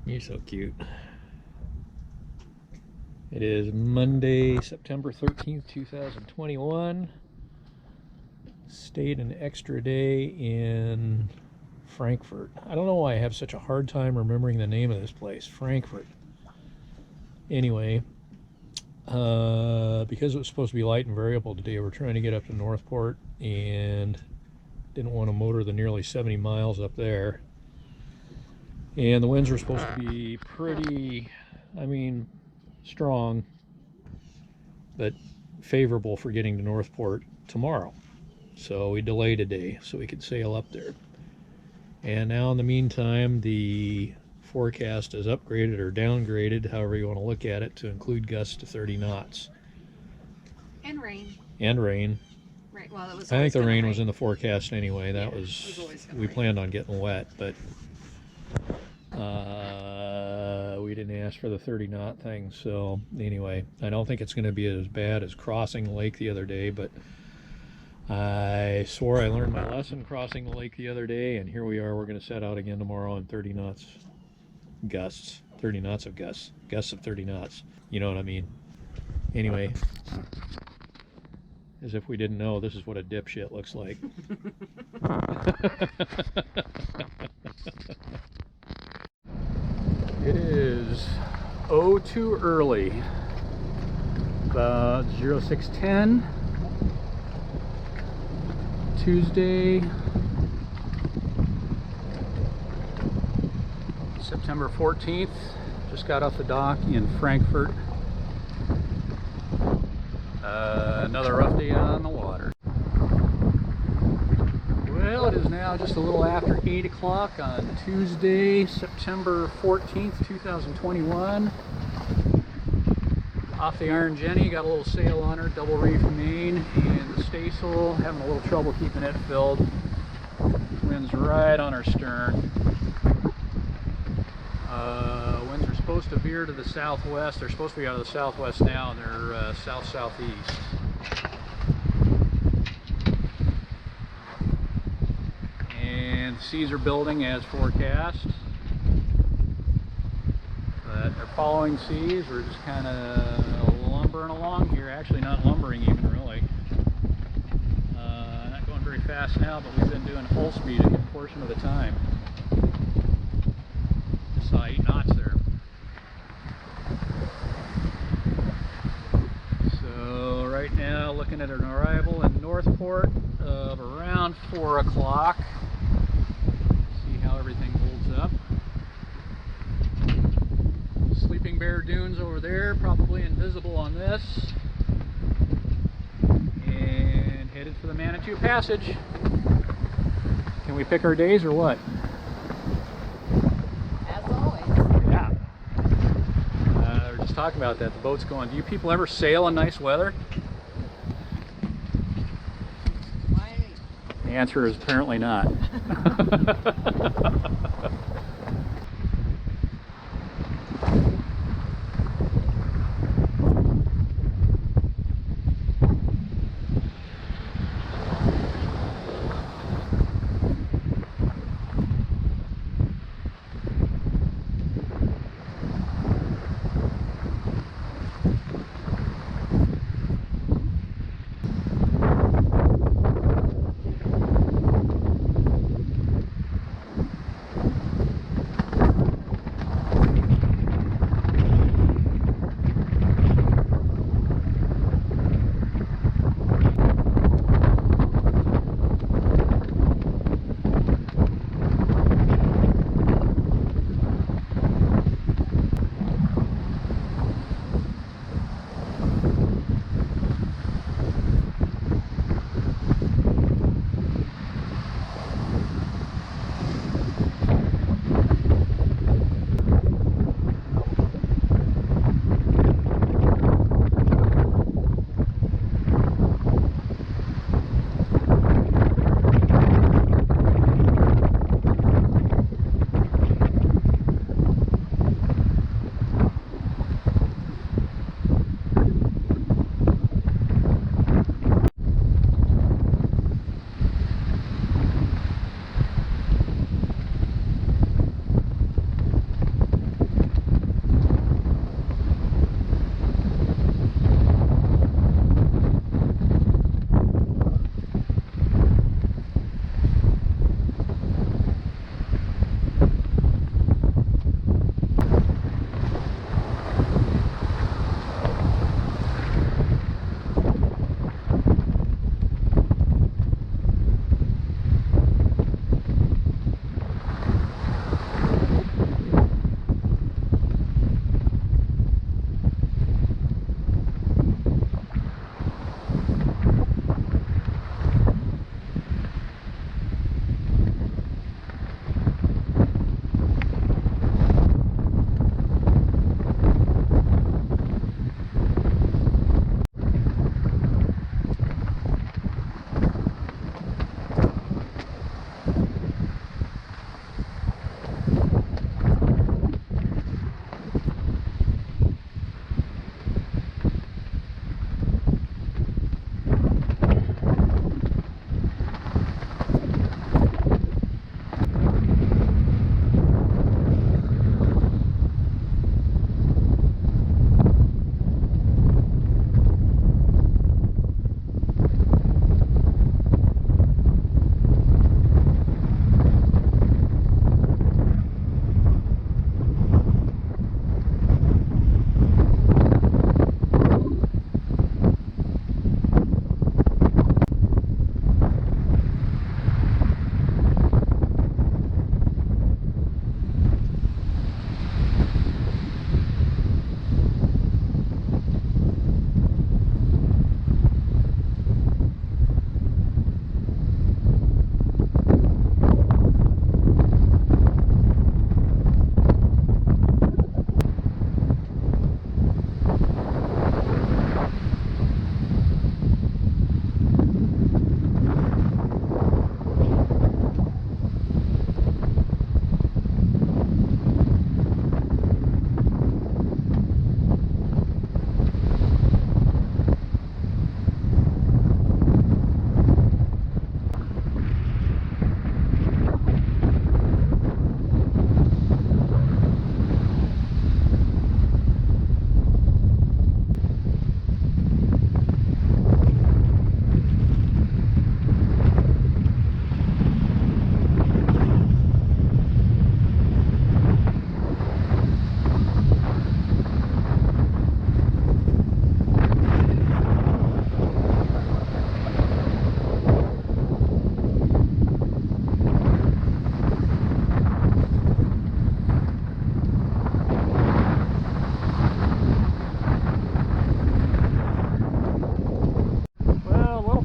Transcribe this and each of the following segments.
You're so cute. It is Monday, September 13th, 2021. Stayed an extra day in Frankfort. I don't know why I have such a hard time remembering the name of this place, Frankfort. Anyway, because it was supposed to be light and variable today, we're trying to get up to Northport and didn't want to motor the nearly 70 miles up there. And the winds were supposed to be pretty, strong, but favorable for getting to Northport tomorrow. So we delayed a day so we could sail up there. And now in the meantime, the forecast is upgraded or downgraded, however you want to look at it, to include gusts to 30 knots. And rain. And rain. Right. Well, it was. I think the rain was in the forecast anyway. That yeah, was we planned on getting wet, but we didn't ask for the 30 knot thing. So anyway, I don't think it's going to be as bad as crossing the lake the other day, but I swore I learned my lesson crossing the lake the other day, and here we are. We're going to set out again tomorrow on 30 knots gusts. 30 knots of gusts. Gusts of 30 knots. You know what I mean? Anyway, as if we didn't know, this is what a dipshit looks like. It is too early. About 0610. Tuesday, September 14th. Just got off the dock in Frankfort. Another rough day on the water. Well, it is now just a little after 8 o'clock on Tuesday, September 14th, 2021. Off the Iron Jenny, got a little sail on her, double reef main, and the staysail, having a little trouble keeping it filled. Wind's right on our stern. Winds are supposed to veer to the southwest. They're supposed to be out of the southwest now, and they're south-southeast. And the seas are building as forecast. But our following seas, we're just kind of lumbering along here. Actually, not lumbering even really. Not going very fast now, but we've been doing full speed a good portion of the time. Just saw 8 knots there. So right now, looking at an arrival in Northport of around 4 o'clock. See how everything holds up. Sleeping Bear Dunes over there, probably invisible on this. And headed for the Manitou Passage. Can we pick our days or what? As always. Yeah. We were just talking about that. The boat's going. Do you people ever sail in nice weather? Why? The answer is apparently not.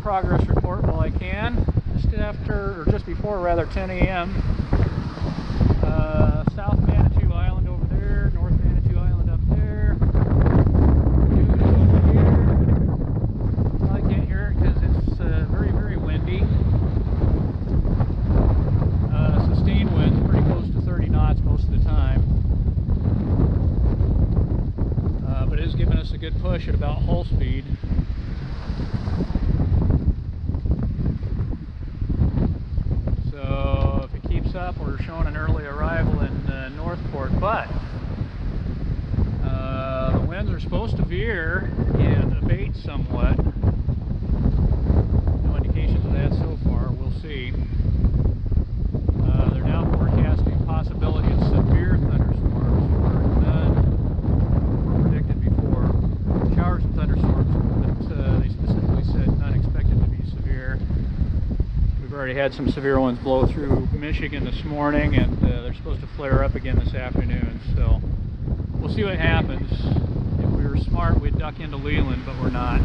progress report while I can. Just after, or just before rather, 10 a.m. South Manitou Island over there, North Manitou Island up there. Dude over here. Well, I can't hear it because it's very, very windy. Sustained winds pretty close to 30 knots most of the time. But it is giving us a good push at about hull speed. So if it keeps up, we're showing an early arrival in Northport, but the winds are supposed to veer and abate somewhat. No indications of that so far. We'll see. They're now forecasting possibility of severe thunderstorms where none predicted before. Showers and thunderstorms, but they specifically said none expected to be severe. We've already had some severe ones blow through Michigan this morning, and they're supposed to flare up again this afternoon. So we'll see what happens. If we were smart, we'd duck into Leland, but we're not.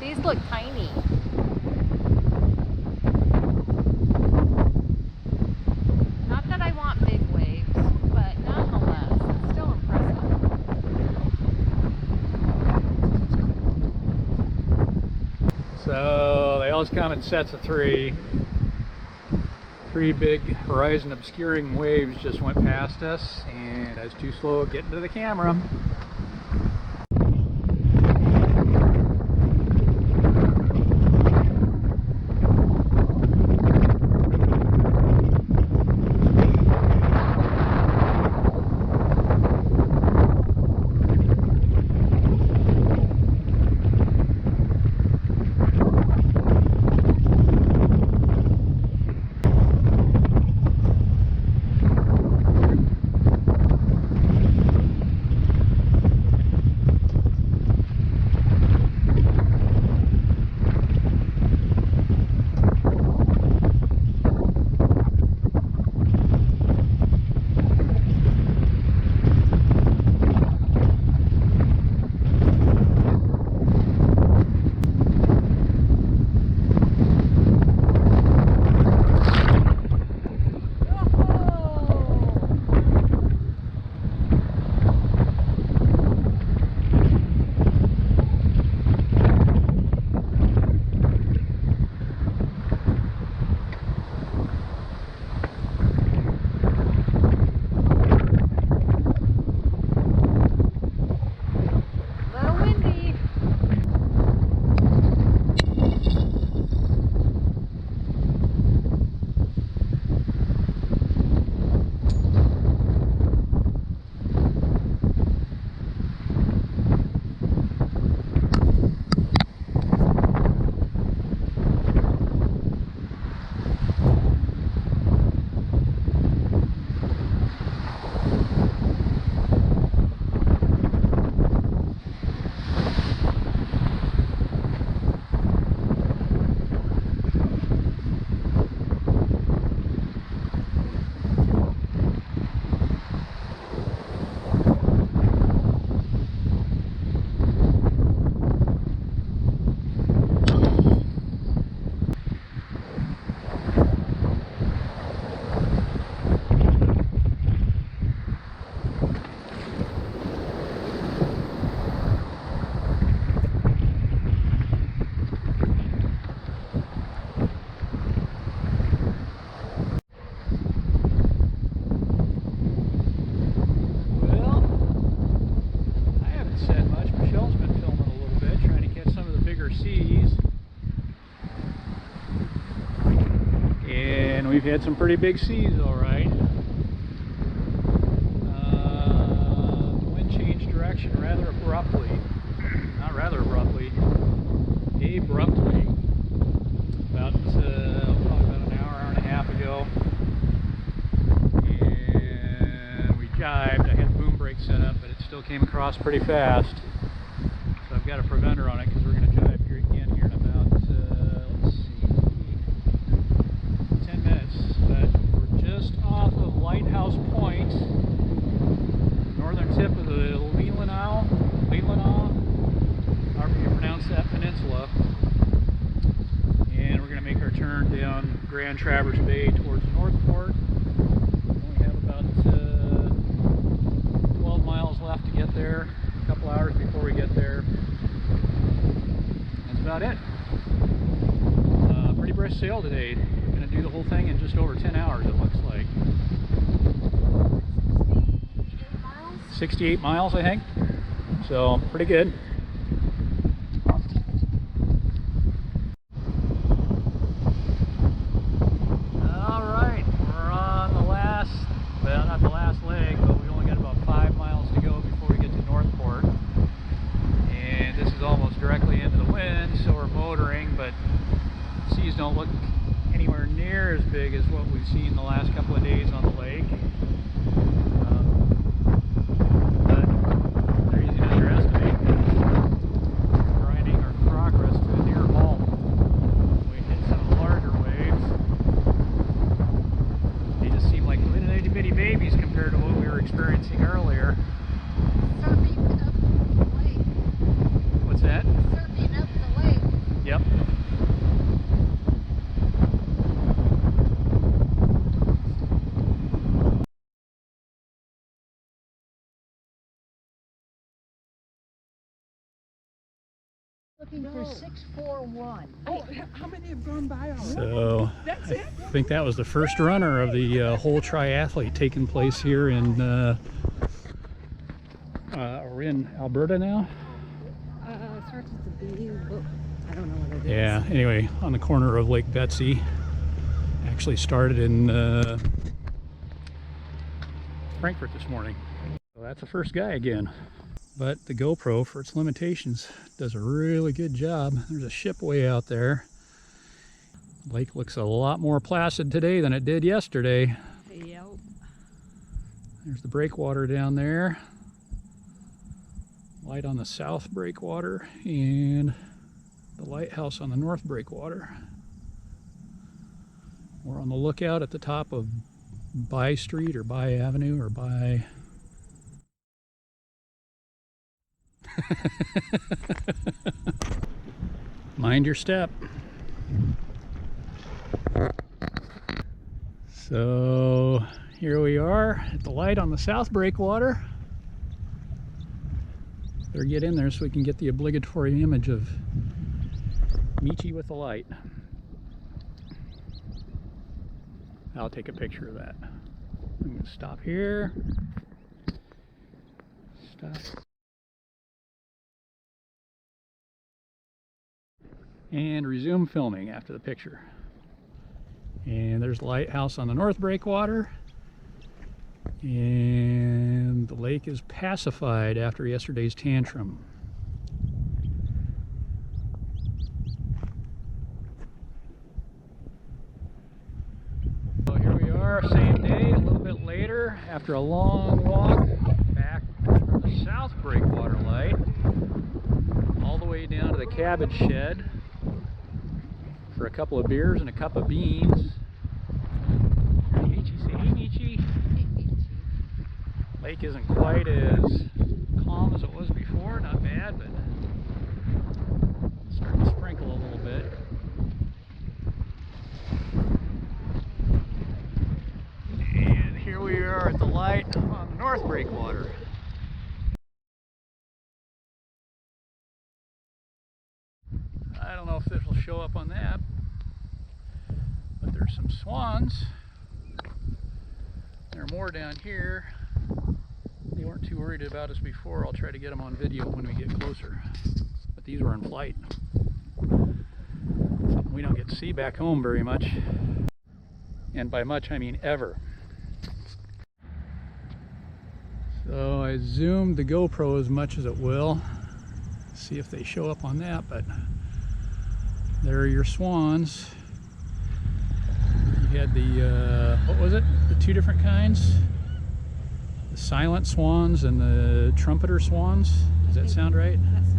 These look tiny. Not that I want big waves, but nonetheless, it's still impressive. So they always come in sets of three. Three big horizon obscuring waves just went past us, and I was too slow at getting to the camera. we've had some pretty big seas, all right. The wind changed direction rather abruptly. Not rather abruptly. Abruptly. About probably about an hour and a half ago. And we jibed. I had the boom brake set up, but it still came across pretty fast. So I've got a preventer on it because we're going to jibe here again here in about, let's see, 10 minutes. But we're just off of Lighthouse Point, northern tip of the Leelanau, however you pronounce that peninsula. And we're going to make our turn down Grand Traverse Bay towards Northport. We only have about 12 miles left to get there. A couple hours before we get there. That's about it. Pretty brisk sail today. We're going to do the whole thing in just over 10 hours, it looks like. 68 miles, I think. So, pretty good. Alright, we're on the last, well, not the last leg, but we only got about 5 miles to go before we get to Northport. And this is almost directly into the wind, so we're motoring, but seas don't look anywhere near as big as what we've seen the last couple of days on the lake. But they're easy to underestimate. We're grinding our progress to a near halt. We hit some of the larger waves. They just seem like little itty bitty babies compared to what we were experiencing earlier. Surfing up the lake. What's that? Surfing up the lake. Yep. Looking for 641. Oh, how many have gone by already? So That's it? I think that was the first runner of the whole triathlete taking place here in we're in Alberta now. Starts with the B. Oh, I don't know what it is. Yeah, anyway, on the corner of Lake Betsy. Actually started in Frankfort this morning. So that's the first guy again. But the GoPro, for its limitations, does a really good job. There's a ship way out there. The lake looks a lot more placid today than it did yesterday. Yep. There's the breakwater down there. Light on the south breakwater and the lighthouse on the north breakwater. We're on the lookout at the top of By Street or By Avenue or By... Mind your step. So here we are at the light on the south breakwater. Better get in there so we can get the obligatory image of Michi with the light. I'll take a picture of that. I'm going to stop here. Stop. And resume filming after the picture. And there's the lighthouse on the north breakwater. And the lake is pacified after yesterday's tantrum. So here we are, same day, a little bit later, after a long walk back from the south breakwater light, all the way down to the cabbage shed for a couple of beers and a cup of beans. Hey Michi, say hey Michi. Lake isn't quite as calm as it was before, not bad, but it's starting to sprinkle a little bit. And here we are at the light on the north breakwater. I don't know if this will show up on that, but there's some swans. There are more down here. They weren't too worried about us before. I'll try to get them on video when we get closer. But these were in flight. Something we don't get to see back home very much. and by much I mean ever. So I zoomed the GoPro as much as it will. See if they show up on that, but there are your swans. You had the, what was it? The two different kinds? The silent swans and the trumpeter swans. Does that sound right? That